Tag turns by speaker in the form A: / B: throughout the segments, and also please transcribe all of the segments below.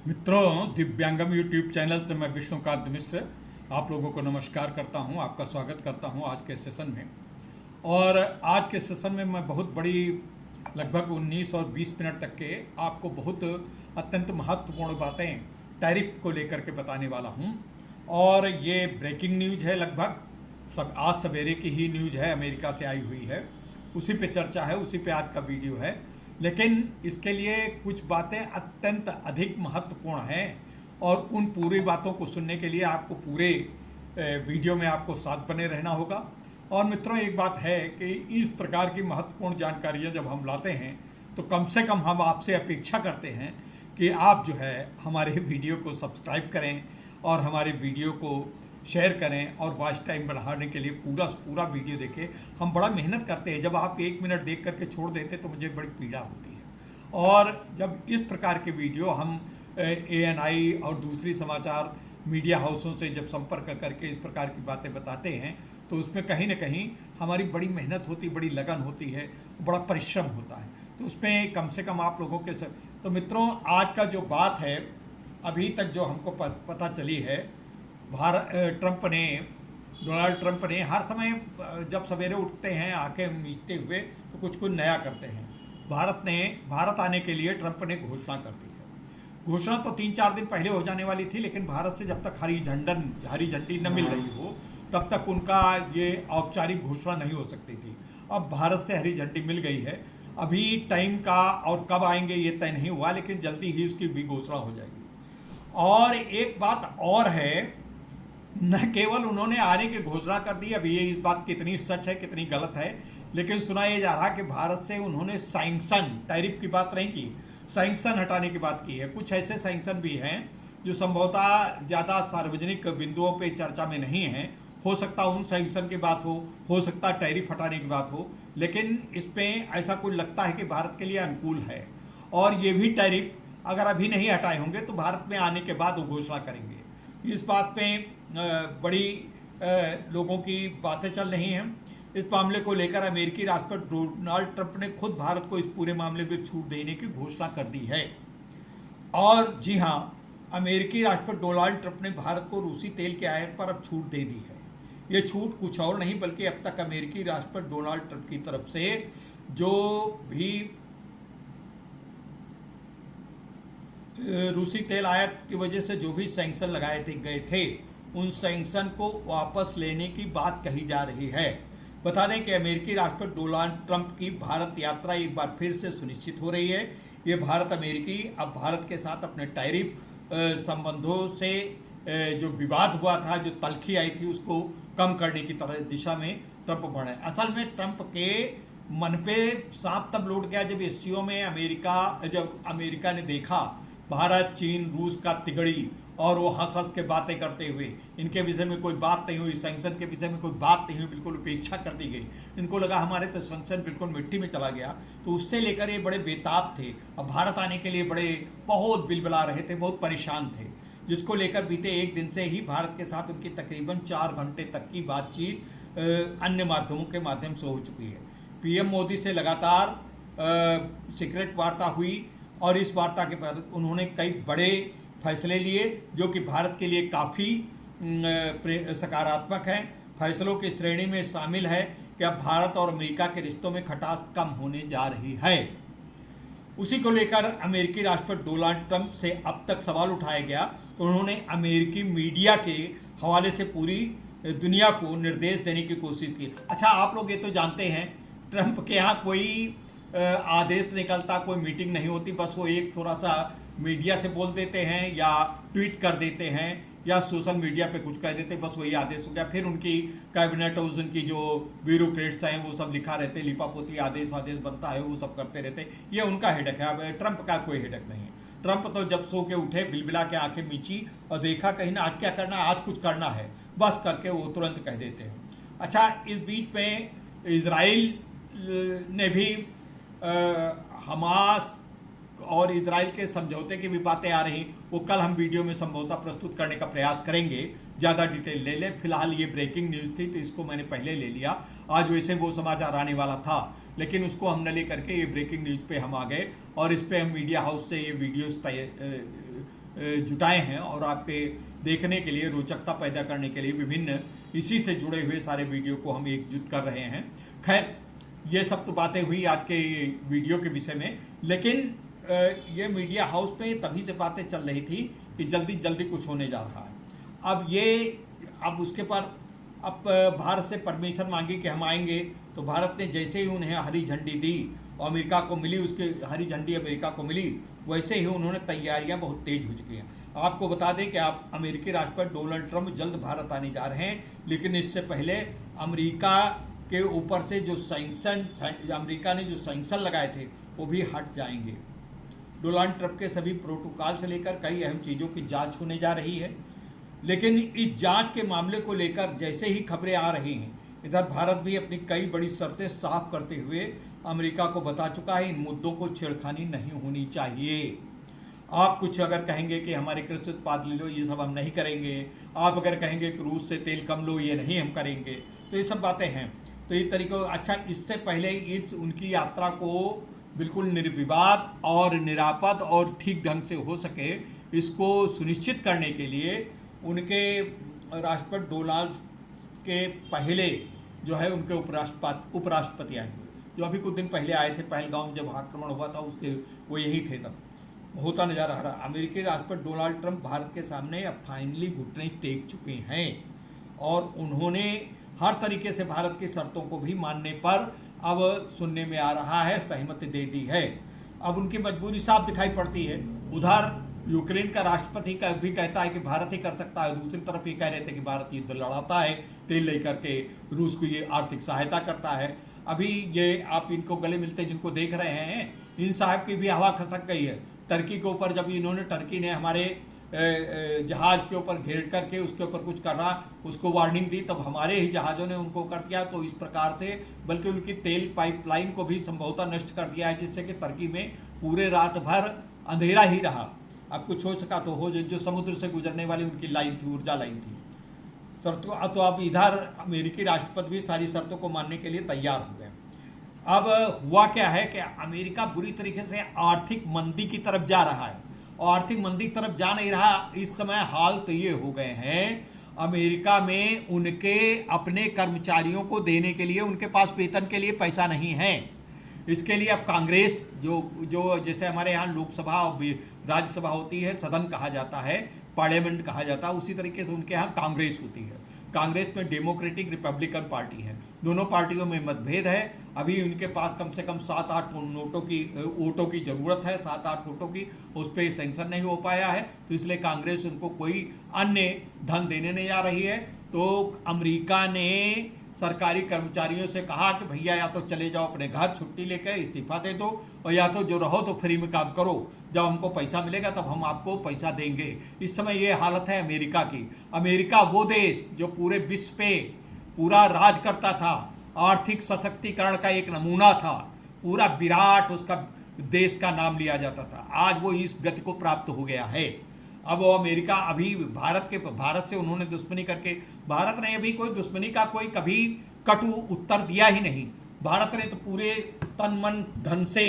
A: मित्रों, दिव्यांगम YouTube channel से मैं विष्णुकांत मिश्र आप लोगों को नमस्कार करता हूं, आपका स्वागत करता हूं आज के सेशन में। और आज के सेशन में मैं बहुत बड़ी लगभग 19 और 20 मिनट तक के आपको बहुत अत्यंत महत्वपूर्ण बातें टैरिफ को लेकर के बताने वाला हूं। और ये ब्रेकिंग न्यूज़ है, लगभग सब आज सवेरे की ही न्यूज़ है, अमेरिका से आई हुई है, उसी पे चर्चा है, उसी पे आज का वीडियो है। लेकिन इसके लिए कुछ बातें अत्यंत अधिक महत्वपूर्ण हैं और उन पूरी बातों को सुनने के लिए आपको पूरे वीडियो में आपको साथ बने रहना होगा। और मित्रों, एक बात है कि इस प्रकार की महत्वपूर्ण जानकारियां जब हम लाते हैं तो कम से कम हम आपसे अपेक्षा करते हैं कि आप जो है हमारे वीडियो को सब्सक्राइब करें और हमारे वीडियो को शेयर करें और वॉच टाइम बढ़ाने के लिए पूरा पूरा वीडियो देखें। हम बड़ा मेहनत करते हैं, जब आप 1 मिनट देख करके छोड़ देते तो मुझे बड़ी पीड़ा होती है। और जब इस प्रकार के वीडियो हम ANI और दूसरी समाचार मीडिया हाउसों से जब संपर्क करके इस प्रकार की बातें बताते हैं तो उसमें कहीं ना कहीं हमारी बड़ी मेहनत होती, बड़ी लगन होती है, बड़ा परिश्रम होता है। तो उसमें कम से कम आप लोगों के तो मित्रों, आज का जो बात है, अभी तक जो हमको पता चली है, डोनाल्ड ट्रंप ने हर समय जब सवेरे उठते हैं आंखें मीचते हुए तो कुछ कुछ नया करते हैं। भारत आने के लिए ट्रंप ने घोषणा कर दी है। घोषणा तो 3-4 दिन पहले हो जाने वाली थी, लेकिन भारत से जब तक हरी झंडी न मिल रही हो तब तक उनका ये औपचारिक घोषणा नहीं हो सकती थी। अब भारत से हरी झंडी मिल गई है। अभी टाइम का और कब आएंगे ये तय नहीं हुआ, लेकिन जल्दी ही उसकी भी घोषणा हो जाएगी। और एक बात और है, न केवल उन्होंने आने की घोषणा कर दी, अब ये इस बात कितनी सच है कितनी गलत है, लेकिन सुना ये जा रहा कि भारत से उन्होंने सैंक्शन, टैरिफ की बात नहीं की, सैंक्शन हटाने की बात की है। कुछ ऐसे सैंक्शन भी हैं जो संभवतः ज़्यादा सार्वजनिक बिंदुओं पे चर्चा में नहीं है। हो सकता उन सैंक्शन की बात हो सकता टैरिफ हटाने की बात हो, लेकिन इस पर ऐसा कुछ लगता है कि भारत के लिए अनुकूल है। और ये भी टैरिफ अगर अभी नहीं हटाए होंगे तो भारत में आने के बाद वो घोषणा करेंगे। इस बात पे बड़ी लोगों की बातें चल रही हैं। इस मामले को लेकर अमेरिकी राष्ट्रपति डोनाल्ड ट्रंप ने खुद भारत को इस पूरे मामले में छूट देने की घोषणा कर दी है। और जी हाँ, अमेरिकी राष्ट्रपति डोनाल्ड ट्रंप ने भारत को रूसी तेल के आयात पर अब छूट दे दी है। ये छूट कुछ और नहीं बल्कि अब तक अमेरिकी राष्ट्रपति डोनाल्ड ट्रंप की तरफ से जो भी रूसी तेल आयात की वजह से जो भी सैंक्शन लगाए गए थे, उन सैंक्शन को वापस लेने की बात कही जा रही है। बता दें कि अमेरिकी राष्ट्रपति डोनाल्ड ट्रंप की भारत यात्रा एक बार फिर से सुनिश्चित हो रही है। ये भारत अमेरिकी अब भारत के साथ अपने टैरिफ संबंधों से जो विवाद हुआ था, जो तलखी आई थी, उसको कम करने की तरह दिशा में ट्रंप बढ़े। असल में ट्रंप के मन पे सांप तब लौट गया जब SCO में जब अमेरिका ने देखा भारत, चीन, रूस का तिगड़ी, और वो हंस हंस के बातें करते हुए, इनके विषय में कोई बात नहीं हुई, सैंक्शन के विषय में कोई बात नहीं हुई, बिल्कुल उपेक्षा कर दी गई। इनको लगा हमारे तो सैंक्शन बिल्कुल मिट्टी में चला गया। तो उससे लेकर ये बड़े बेताब थे। अब भारत आने के लिए बहुत बिलबिला रहे थे, बहुत परेशान थे, जिसको लेकर बीते एक दिन से ही भारत के साथ उनकी तकरीबन 4 घंटे तक की बातचीत अन्य माध्यमों के माध्यम से हो चुकी है। PM मोदी से लगातार सीक्रेट वार्ता हुई और इस वार्ता के बाद उन्होंने कई बड़े फैसले लिए जो कि भारत के लिए काफ़ी सकारात्मक हैं। फैसलों की श्रेणी में शामिल है कि अब भारत और अमेरिका के रिश्तों में खटास कम होने जा रही है। उसी को लेकर अमेरिकी राष्ट्रपति डोनाल्ड ट्रंप से अब तक सवाल उठाया गया तो उन्होंने अमेरिकी मीडिया के हवाले से पूरी दुनिया को निर्देश देने की कोशिश की। अच्छा, आप लोग ये तो जानते हैं ट्रंप के यहाँ कोई आदेश निकलता, कोई मीटिंग नहीं होती, बस वो एक थोड़ा सा मीडिया से बोल देते हैं या ट्वीट कर देते हैं या सोशल मीडिया पे कुछ कह देते, बस वही आदेश हो गया। फिर उनकी कैबिनेट और उनकी जो ब्यूरोक्रेट्स हैं वो सब लिखा रहते, लिपापोती आदेश वादेश बनता है, वो सब करते रहते। ये उनका हेडक है। अब ट्रंप का कोई हेडक नहीं है। ट्रंप तो जब सो के उठे, बिलबिला के आंखें मीची और देखा कहीं ना आज क्या करना है, आज कुछ करना है, बस करके वो तुरंत कह देते हैं। अच्छा, इस बीच में इजराइल ने भी हमास और इजराइल के समझौते की भी बातें आ रही, वो कल हम वीडियो में संभवतः प्रस्तुत करने का प्रयास करेंगे, ज़्यादा डिटेल ले लें। फिलहाल ये ब्रेकिंग न्यूज़ थी तो इसको मैंने पहले ले लिया। आज वैसे वो समाचार आने वाला था, लेकिन उसको हम न ले करके ये ब्रेकिंग न्यूज़ पे हम आ गए और इस पे हम मीडिया हाउस से ये वीडियोस जुटाए हैं और आपके देखने के लिए, रोचकता पैदा करने के लिए विभिन्न इसी से जुड़े हुए सारे वीडियो को हम एकजुट कर रहे हैं। खैर, ये सब तो बातें हुई आज के वीडियो के विषय में, लेकिन ये मीडिया हाउस में तभी से बातें चल रही थी कि जल्दी जल्दी कुछ होने जा रहा है। अब उसके पर अब भारत से परमिशन मांगी कि हम आएंगे, तो भारत ने जैसे ही उन्हें हरी झंडी दी और अमेरिका को मिली, उसके हरी झंडी अमेरिका को मिली, वैसे ही उन्होंने तैयारियां बहुत तेज हो चुकी हैं। आपको बता दें कि आप अमेरिकी राष्ट्रपति डोनाल्ड ट्रंप जल्द भारत आने जा रहे हैं, लेकिन इससे पहले अमेरिका के ऊपर से जो अमेरिका ने जो सैंक्शन लगाए थे वो भी हट जाएंगे। डोनाल्ड ट्रंप के सभी प्रोटोकॉल से लेकर कई अहम चीज़ों की जांच होने जा रही है, लेकिन इस जांच के मामले को लेकर जैसे ही खबरें आ रही हैं, इधर भारत भी अपनी कई बड़ी शर्तें साफ करते हुए अमेरिका को बता चुका है इन मुद्दों को छेड़खानी नहीं होनी चाहिए। आप कुछ अगर कहेंगे कि हमारे कृषि उत्पाद ले लो, ये सब हम नहीं करेंगे। आप अगर कहेंगे कि रूस से तेल कम लो, ये नहीं हम करेंगे। तो ये सब बातें हैं। तो ये तरीक़ों अच्छा, इससे पहले उनकी यात्रा को बिल्कुल निर्विवाद और निरापद और ठीक ढंग से हो सके, इसको सुनिश्चित करने के लिए उनके राष्ट्रपति डोनाल्ड के पहले जो है उनके उपराष्ट्रपति आए हुए, जो अभी कुछ दिन पहले आए थे। पहलगाम में जब आक्रमण हुआ था उसके वो यही थे, तब होता नजर आ रहा। अमेरिकी राष्ट्रपति डोनाल्ड ट्रंप भारत के सामने अब फाइनली घुटने टेक चुके हैं और उन्होंने हर तरीके से भारत की शर्तों को भी मानने पर अब सुनने में आ रहा है, सहमति दे दी है। अब उनकी मजबूरी साफ दिखाई पड़ती है। उधर यूक्रेन का राष्ट्रपति का भी कहता है कि भारत ही कर सकता है, दूसरी तरफ ये कह रहे थे कि भारत युद्ध लड़ाता है, तेल लेकर के रूस को ये आर्थिक सहायता करता है। अभी ये आप इनको गले मिलते जिनको देख रहे हैं, इन साहब की भी हवा खसक गई है। टर्की के ऊपर जब टर्की ने हमारे जहाज के ऊपर घेर करके उसके ऊपर कुछ करना, उसको वार्निंग दी, तब हमारे ही जहाज़ों ने उनको कर दिया। तो इस प्रकार से बल्कि उनकी तेल पाइपलाइन को भी संभवतः नष्ट कर दिया है, जिससे कि टर्की में पूरे रात भर अंधेरा ही रहा। अब कुछ हो सका तो हो, जो समुद्र से गुजरने वाली उनकी लाइन थी, ऊर्जा लाइन थी। शर्तों तो अब इधर अमेरिकी राष्ट्रपति भी सारी शर्तों को मानने के लिए तैयार हो गए। अब हुआ क्या है कि अमेरिका बुरी तरीके से आर्थिक मंदी की तरफ जा रहा है और आर्थिक मंदी की तरफ जा नहीं रहा। इस समय हाल तो ये हो गए हैं, अमेरिका में उनके अपने कर्मचारियों को देने के लिए उनके पास वेतन के लिए पैसा नहीं है। इसके लिए अब कांग्रेस जो जैसे हमारे यहाँ लोकसभा और राज्यसभा होती है, सदन कहा जाता है, पार्लियामेंट कहा जाता है, उसी तरीके से उनके यहाँ कांग्रेस होती है। कांग्रेस में डेमोक्रेटिक रिपब्लिकन पार्टी है, दोनों पार्टियों में मतभेद है। अभी उनके पास कम से कम 7-8 वोटों की ज़रूरत है, 7-8 वोटों की, उस पर सैंक्शन नहीं हो पाया है। तो इसलिए कांग्रेस उनको कोई अन्य धन देने नहीं जा रही है। तो अमेरिका ने सरकारी कर्मचारियों से कहा कि भैया या तो चले जाओ अपने घर, छुट्टी लेकर इस्तीफा दे दो, और या तो जो रहो तो फ्री में काम करो, जब हमको पैसा मिलेगा तब हम आपको पैसा देंगे। इस समय ये हालत है अमेरिका की। अमेरिका वो देश जो पूरे विश्व पे पूरा राज करता था, आर्थिक सशक्तिकरण का एक नमूना था, पूरा विराट उसका देश का नाम लिया जाता था, आज वो इस गति को प्राप्त हो गया है। अब वो अमेरिका अभी भारत से उन्होंने दुश्मनी करके, भारत ने अभी कोई दुश्मनी का कोई कभी कटु उत्तर दिया ही नहीं। भारत ने तो पूरे तन मन धन से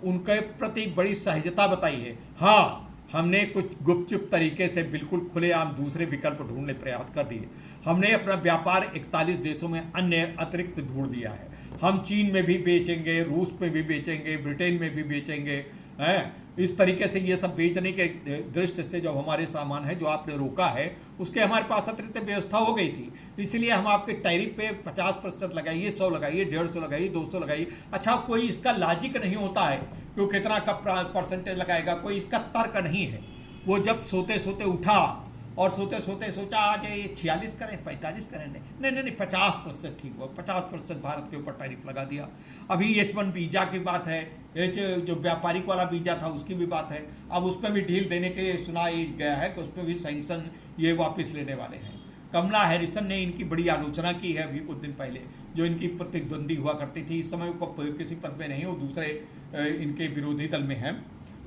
A: उनके प्रति बड़ी सहजता बताई है। हाँ, हमने कुछ गुपचुप तरीके से बिल्कुल खुलेआम दूसरे विकल्प ढूंढने प्रयास कर दिए। हमने अपना व्यापार 41 देशों में अन्य अतिरिक्त ढूंढ दिया है। हम चीन में भी बेचेंगे, रूस में भी बेचेंगे, ब्रिटेन में भी बेचेंगे, हैं। इस तरीके से ये सब बेचने के दृष्टि से जो हमारे सामान है जो आपने रोका है, उसके हमारे पास अतिरिक्त व्यवस्था हो गई थी। इसलिए हम आपके टैरिफ पे 50% लगाइए, 100 लगाइए, 150 लगाइए, 200 लगाइए। अच्छा, कोई इसका लॉजिक नहीं होता है कि वो कितना का परसेंटेज लगाएगा, कोई इसका तर्क नहीं है। वो जब सोते सोते उठा और सोते सोते सोचा आज ये 46 करें, 45 करें, नहीं 50% ठीक हुआ, 50% भारत के ऊपर टैरिफ लगा दिया। अभी H1 वीज़ा की बात है, जो व्यापारिक वाला वीज़ा था उसकी भी बात है। अब उस पर भी ढील देने के लिए सुना गया है कि उस पर भी सैंक्शन ये वापस लेने वाले हैं। कमला हैरिसन ने इनकी बड़ी आलोचना की है अभी कुछ दिन पहले, जो इनकी प्रतिद्वंदी हुआ करती थी। इस समय वो किसी पद में नहीं, वो दूसरे इनके विरोधी दल में हैं।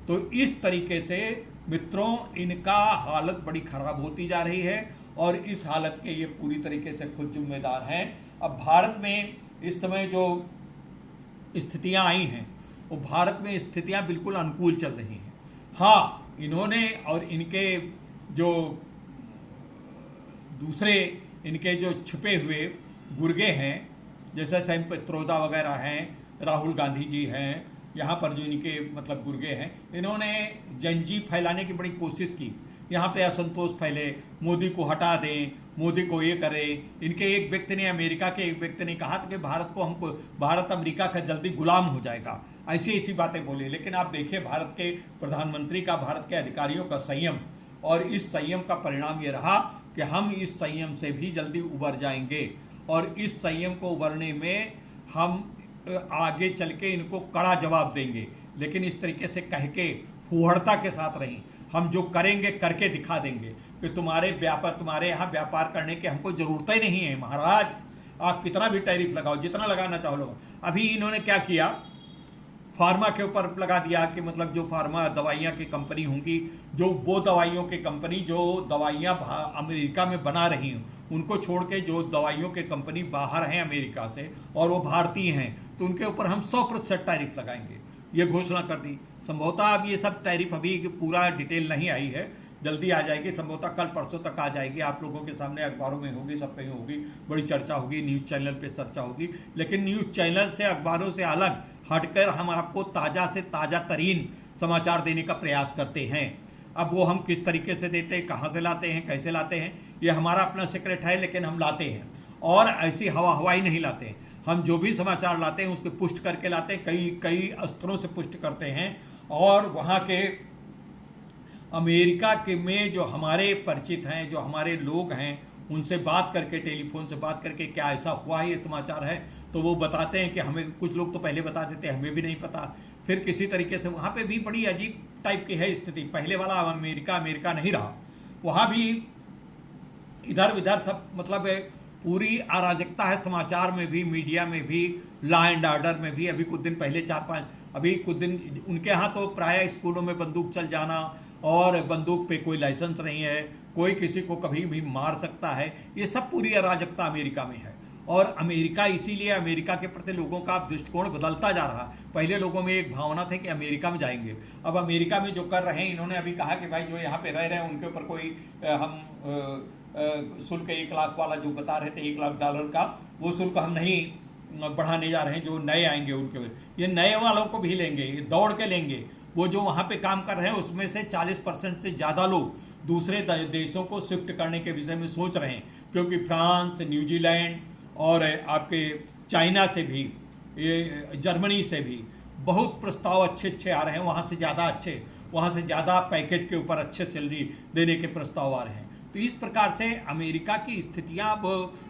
A: तो इस तरीके से मित्रों, इनका हालत बड़ी खराब होती जा रही है और इस हालत के ये पूरी तरीके से खुद जिम्मेदार हैं। अब भारत में इस समय जो स्थितियां आई हैं, वो भारत में स्थितियां बिल्कुल अनुकूल चल रही हैं। हाँ, इन्होंने और इनके जो दूसरे इनके जो छुपे हुए गुर्गे हैं, जैसे सैम पित्रोदा वगैरह हैं, राहुल गांधी जी हैं, यहाँ पर जो इनके मतलब गुर्गे हैं, इन्होंने जंजीर फैलाने की बड़ी कोशिश की। यहाँ पे असंतोष फैले, मोदी को हटा दें, मोदी को ये करें। इनके एक व्यक्ति ने, अमेरिका के एक व्यक्ति ने कहा था कि भारत अमेरिका का जल्दी गुलाम हो जाएगा, ऐसी ऐसी बातें बोली। लेकिन आप देखिए भारत के प्रधानमंत्री का, भारत के अधिकारियों का संयम, और इस संयम का परिणाम ये रहा कि हम इस संयम से भी जल्दी उबर जाएंगे, और इस संयम को उबरने में हम आगे चल के इनको कड़ा जवाब देंगे। लेकिन इस तरीके से कह के फूहड़ता के साथ रहीं, हम जो करेंगे करके दिखा देंगे कि तुम्हारे यहाँ व्यापार करने की हमको ज़रूरत ही नहीं है महाराज, आप कितना भी टैरिफ लगाओ, जितना लगाना चाहो लो। अभी इन्होंने क्या किया, फार्मा के ऊपर लगा दिया कि मतलब जो फार्मा दवाइयाँ की कंपनी होंगी, जो वो दवाइयों की कंपनी जो दवाइयाँ अमेरिका में बना रही हैं, उनको छोड़ के जो दवाइयों के कंपनी बाहर हैं अमेरिका से और वो भारतीय हैं, तो उनके ऊपर हम 100% टैरिफ लगाएंगे, ये घोषणा कर दी। संभवतः अब ये सब टैरिफ अभी पूरा डिटेल नहीं आई है, जल्दी आ जाएगी, संभवतः कल परसों तक आ जाएगी, आप लोगों के सामने अखबारों में होगी, सब कहीं होगी, बड़ी चर्चा होगी, न्यूज़ चैनल पे चर्चा होगी। लेकिन न्यूज़ चैनल से, अखबारों से अलग हटकर हम आपको ताज़ा से ताज़ा तरीन समाचार देने का प्रयास करते हैं। अब वो हम किस तरीके से देते हैं, कहाँ से लाते हैं, कैसे लाते हैं, ये हमारा अपना सीक्रेट है, लेकिन हम लाते हैं। और ऐसी हवाई नहीं लाते हैं, हम जो भी समाचार लाते हैं उसको पुष्ट करके लाते हैं, कई स्तरों से पुष्ट करते हैं। और वहाँ के अमेरिका के में जो हमारे परिचित हैं, जो हमारे लोग हैं, उनसे बात करके, टेलीफोन से बात करके, क्या ऐसा हुआ है, ये समाचार है, तो वो बताते हैं कि हमें, कुछ लोग तो पहले बता देते हैं, हमें भी नहीं पता। फिर किसी तरीके से वहाँ पे भी बड़ी अजीब टाइप की है स्थिति, पहले वाला अमेरिका नहीं रहा, वहाँ भी इधर उधर सब मतलब पूरी अराजकता है, समाचार में भी, मीडिया में भी, लॉ एंड ऑर्डर में भी। अभी कुछ दिन पहले अभी कुछ दिन उनके यहाँ तो प्राय स्कूलों में बंदूक चल जाना, और बंदूक पे कोई लाइसेंस नहीं है, कोई किसी को कभी भी मार सकता है, ये सब पूरी अराजकता अमेरिका में है। और अमेरिका, इसीलिए अमेरिका के प्रति लोगों का दृष्टिकोण बदलता जा रहा। पहले लोगों में एक भावना थी कि अमेरिका में जाएंगे, अब अमेरिका में जो कर रहे हैं, इन्होंने अभी कहा कि भाई जो यहाँ पे रह रहे हैं उनके ऊपर कोई हम शुल्क 1 लाख वाला जो बता रहे थे, $1 लाख का, वो शुल्क हम नहीं बढ़ाने जा रहे हैं। जो नए आएंगे उनके, ये नए वालों को भी लेंगे, ये दौड़ के लेंगे। वो जो वहाँ पे काम कर रहे हैं उसमें से 40% से ज़्यादा लोग दूसरे देशों को शिफ्ट करने के विषय में सोच रहे हैं, क्योंकि फ्रांस, न्यूजीलैंड और आपके चाइना से भी, ये जर्मनी से भी बहुत प्रस्ताव अच्छे आ रहे हैं, वहाँ से ज़्यादा पैकेज के ऊपर अच्छे सैलरी देने के प्रस्ताव आ रहे हैं। तो इस प्रकार से अमेरिका की स्थितियाँ अब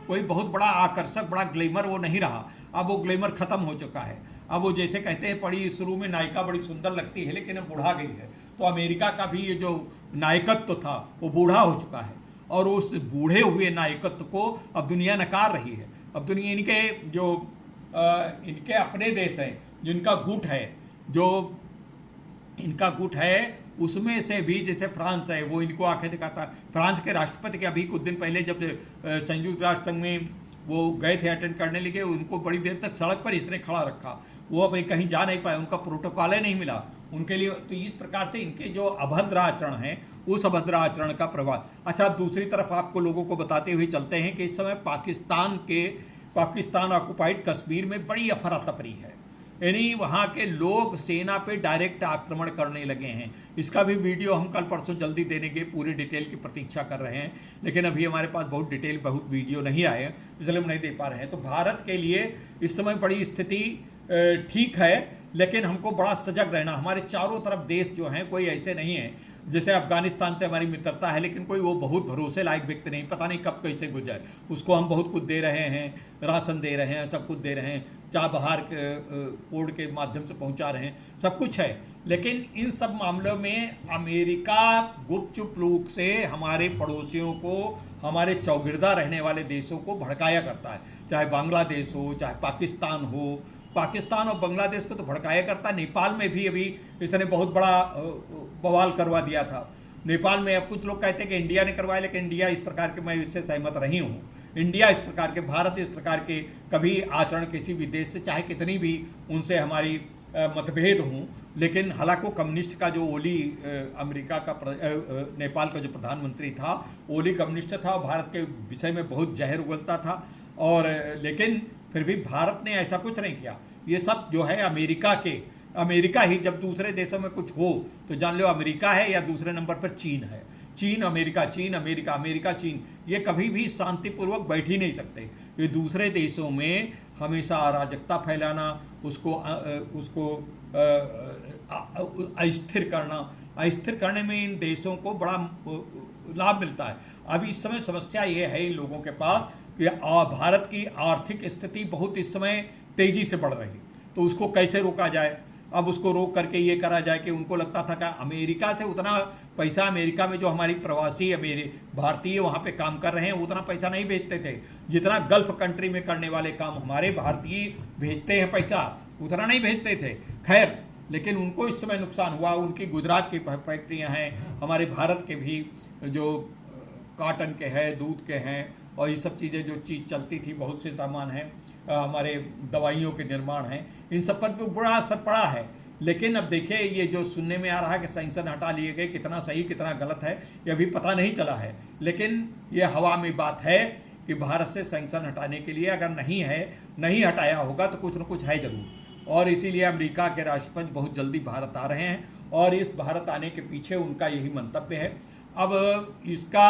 A: कोई बहुत बड़ा आकर्षक, बड़ा ग्लैमर वो नहीं रहा, अब वो ग्लैमर ख़त्म हो चुका है। अब वो जैसे कहते हैं, बड़ी शुरू में नायिका बड़ी सुंदर लगती है, लेकिन अब बूढ़ा गई है। तो अमेरिका का भी ये जो नायकत्व था वो बूढ़ा हो चुका है, और उस बूढ़े हुए नायकत्व को अब दुनिया नकार रही है। अब दुनिया इनके अपने देश हैं, जिनका गुट है, जो इनका गुट है, उसमें से भी जैसे फ्रांस है, वो इनको आंखें दिखाता है। फ्रांस के राष्ट्रपति के अभी कुछ दिन पहले जब संयुक्त राष्ट्र संघ में वो गए थे अटेंड करने लगे, उनको बड़ी देर तक सड़क पर इसने खड़ा रखा, वो अब कहीं जा नहीं पाए, उनका प्रोटोकॉल नहीं मिला उनके लिए। तो इस प्रकार से इनके जो अभद्र आचरण है, उस अभद्र आचरण का प्रभाव। अच्छा, अब दूसरी तरफ आपको लोगों को बताते हुए चलते हैं कि इस समय पाकिस्तान ऑक्युपाइड कश्मीर में बड़ी अफरा तफरी है, यानी वहाँ के लोग सेना पे डायरेक्ट आक्रमण करने लगे हैं। इसका भी वीडियो हम कल परसों जल्दी देने के पूरी डिटेल की प्रतीक्षा कर रहे हैं, लेकिन अभी हमारे पास बहुत वीडियो नहीं आए, इसलिए हम नहीं दे पा रहे हैं। तो भारत के लिए इस समय बड़ी स्थिति ठीक है, लेकिन हमको बड़ा सजग रहना। हमारे चारों तरफ देश जो हैं, कोई ऐसे नहीं है, जैसे अफगानिस्तान से हमारी मित्रता है, लेकिन कोई वो बहुत भरोसे लायक व्यक्ति नहीं, पता नहीं कब कैसे गुजरे। उसको हम बहुत कुछ दे रहे हैं, राशन दे रहे हैं, सब कुछ दे रहे हैं, जहाँ बाहर पोर्ट के माध्यम से पहुँचा रहे हैं, सब कुछ है। लेकिन इन सब मामलों में अमेरिका गुपचुप रूप से हमारे पड़ोसियों को, हमारे चौगिरदा रहने वाले देशों को भड़काया करता है, चाहे बांग्लादेश हो, चाहे पाकिस्तान हो। पाकिस्तान और बांग्लादेश को तो भड़काया करता है। नेपाल में भी अभी इसने बहुत बड़ा बवाल करवा दिया था। नेपाल में अब कुछ लोग कहते हैं कि इंडिया ने करवाया, लेकिन इंडिया इस प्रकार के, मैं इससे सहमत नहीं हूँ। इंडिया इस प्रकार के, भारत इस प्रकार के कभी आचरण किसी भी देश से, चाहे कितनी भी उनसे हमारी मतभेद हों, लेकिन हालांकि वो कम्युनिस्ट का जो ओली अमेरिका का नेपाल का जो प्रधानमंत्री था, ओली कम्युनिस्ट था, भारत के विषय में बहुत जहर उगलता था, और लेकिन फिर भी भारत ने ऐसा कुछ नहीं किया। ये सब जो है अमेरिका ही, जब दूसरे देशों में कुछ हो तो जान लो अमेरिका है, या दूसरे नंबर पर चीन है। चीन अमेरिका, चीन अमेरिका, अमेरिका चीन, ये कभी भी शांतिपूर्वक बैठ ही नहीं सकते। ये दूसरे देशों में हमेशा अराजकता फैलाना, उसको अस्थिर करने में इन देशों को बड़ा लाभ मिलता है। अब इस समय समस्या ये है इन लोगों के पास कि भारत की आर्थिक स्थिति बहुत इस समय तेजी से बढ़ रही है, तो उसको कैसे रोका जाए। अब उसको रोक करके ये करा जाए कि उनको लगता था कि अमेरिका से उतना पैसा, अमेरिका में जो हमारी प्रवासी भारतीय वहाँ पे काम कर रहे हैं उतना पैसा नहीं भेजते थे, जितना गल्फ कंट्री में करने वाले काम हमारे भारतीय भेजते हैं पैसा, उतना नहीं भेजते थे। खैर, लेकिन उनको इस समय नुकसान हुआ। उनकी गुजरात की फैक्ट्रियाँ हैं, हमारे भारत के भी जो काटन के हैं, दूध के हैं, और ये सब चीज़ें जो चीज़ चलती थी, बहुत से सामान हैं, हमारे दवाइयों के निर्माण हैं, इन सब पर भी बड़ा असर पड़ा है। लेकिन अब देखिए, ये जो सुनने में आ रहा है कि सैंक्शन हटा लिए गए, कितना सही कितना गलत है ये अभी पता नहीं चला है, लेकिन ये हवा में बात है कि भारत से सैंक्शन हटाने के लिए अगर नहीं हटाया होगा तो कुछ न कुछ है जरूर। और इसीलिए अमेरिका के राष्ट्रपति बहुत जल्दी भारत आ रहे हैं, और इस भारत आने के पीछे उनका यही मंतव्य है। अब इसका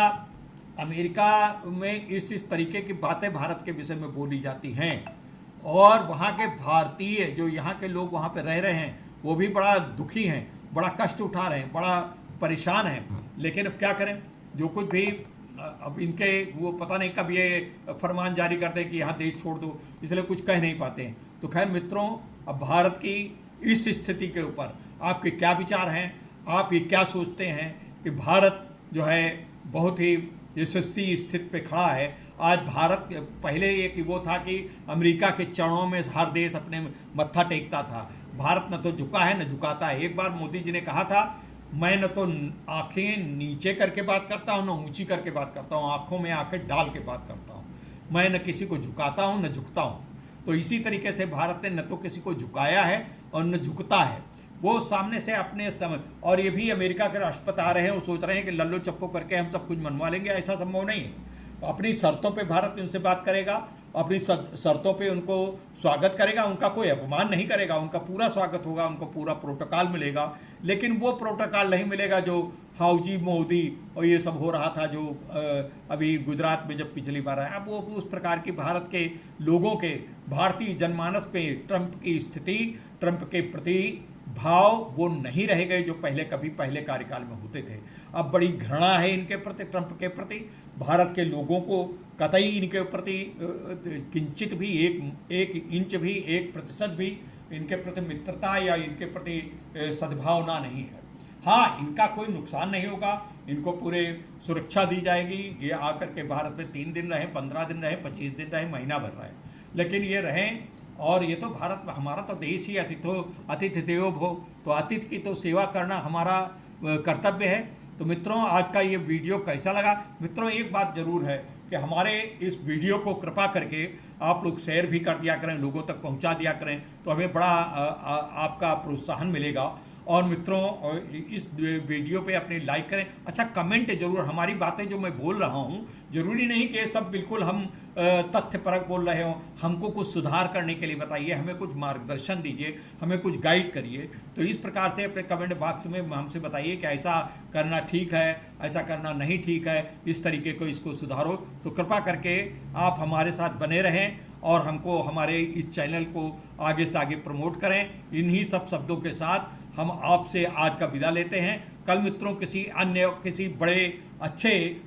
A: अमेरिका में इस तरीके की बातें भारत के विषय में बोली जाती हैं, और वहाँ के भारतीय जो यहाँ के लोग वहाँ पे रह रहे हैं वो भी बड़ा दुखी हैं, बड़ा कष्ट उठा रहे हैं, बड़ा परेशान हैं। लेकिन अब क्या करें, जो कुछ भी अब इनके वो पता नहीं कब ये फरमान जारी करते हैं कि यहाँ देश छोड़ दो, इसलिए कुछ कह नहीं पाते हैं। तो खैर मित्रों, अब भारत की इस स्थिति के ऊपर आपके क्या विचार हैं, आप ये क्या सोचते हैं कि भारत जो है बहुत ही यशस्वी स्थिति पे खड़ा है। आज भारत, पहले एक वो था कि अमेरिका के चरणों में हर देश अपने मत्था टेकता था, भारत न तो झुका है न झुकाता है। एक बार मोदी जी ने कहा था, मैं न तो आंखें नीचे करके बात करता हूँ, न ऊंची करके बात करता हूँ, आंखों में आंखें डाल के बात करता हूँ, मैं न किसी को झुकाता हूँ न झुकता हूँ। तो इसी तरीके से भारत ने न तो किसी को झुकाया है और न झुकता है, वो सामने से अपने समय। और ये भी अमेरिका के राष्ट्रपति आ रहे हैं, वो सोच रहे हैं कि लल्लो चप्पो करके हम सब कुछ मनवा लेंगे, ऐसा संभव नहीं है। अपनी शर्तों पे भारत उनसे बात करेगा, अपनी शर्तों पे उनको स्वागत करेगा, उनका कोई अपमान नहीं करेगा, उनका पूरा स्वागत होगा, उनको पूरा प्रोटोकॉल मिलेगा। लेकिन वो प्रोटोकॉल नहीं मिलेगा जो हाउजी मोदी और ये सब हो रहा था, जो अभी गुजरात में जब पिछली बार आया। अब वो उस प्रकार की भारत के लोगों के, भारतीय जनमानस पे ट्रंप की स्थिति, ट्रंप के प्रति भाव वो नहीं रह गए जो कभी पहले कार्यकाल में होते थे। अब बड़ी घृणा है इनके प्रति, ट्रंप के प्रति। भारत के लोगों को कतई इनके प्रति किंचित भी, एक इंच भी, 1% भी इनके प्रति मित्रता या इनके प्रति सद्भावना नहीं है। हाँ, इनका कोई नुकसान नहीं होगा, इनको पूरे सुरक्षा दी जाएगी। ये आकर के भारत में 3 दिन रहे, 15 दिन रहे, 25 दिन रहे, महीना भर रहे, लेकिन ये रहें। और ये तो भारत, हमारा तो देश ही अतिथि देवो भव, तो अतिथि की तो सेवा करना हमारा कर्तव्य है। तो मित्रों, आज का ये वीडियो कैसा लगा? मित्रों, एक बात ज़रूर है कि हमारे इस वीडियो को कृपा करके आप लोग शेयर भी कर दिया करें, लोगों तक पहुंचा दिया करें, तो हमें बड़ा आपका प्रोत्साहन मिलेगा। और मित्रों, इस वीडियो पे अपने लाइक करें। अच्छा, कमेंट जरूर, हमारी बातें जो मैं बोल रहा हूँ जरूरी नहीं कि सब बिल्कुल हम तथ्यपरक बोल रहे हो, हमको कुछ सुधार करने के लिए बताइए, हमें कुछ मार्गदर्शन दीजिए, हमें कुछ गाइड करिए। तो इस प्रकार से अपने कमेंट बॉक्स में हमसे बताइए कि ऐसा करना ठीक है, ऐसा करना नहीं ठीक है, इस तरीके को इसको सुधारो। तो कृपा करके आप हमारे साथ बने रहें और हमको, हमारे इस चैनल को आगे से आगे प्रमोट करें। इन्हीं सब शब्दों के साथ हम आपसे आज का विदा लेते हैं। कल मित्रों किसी बड़े अच्छे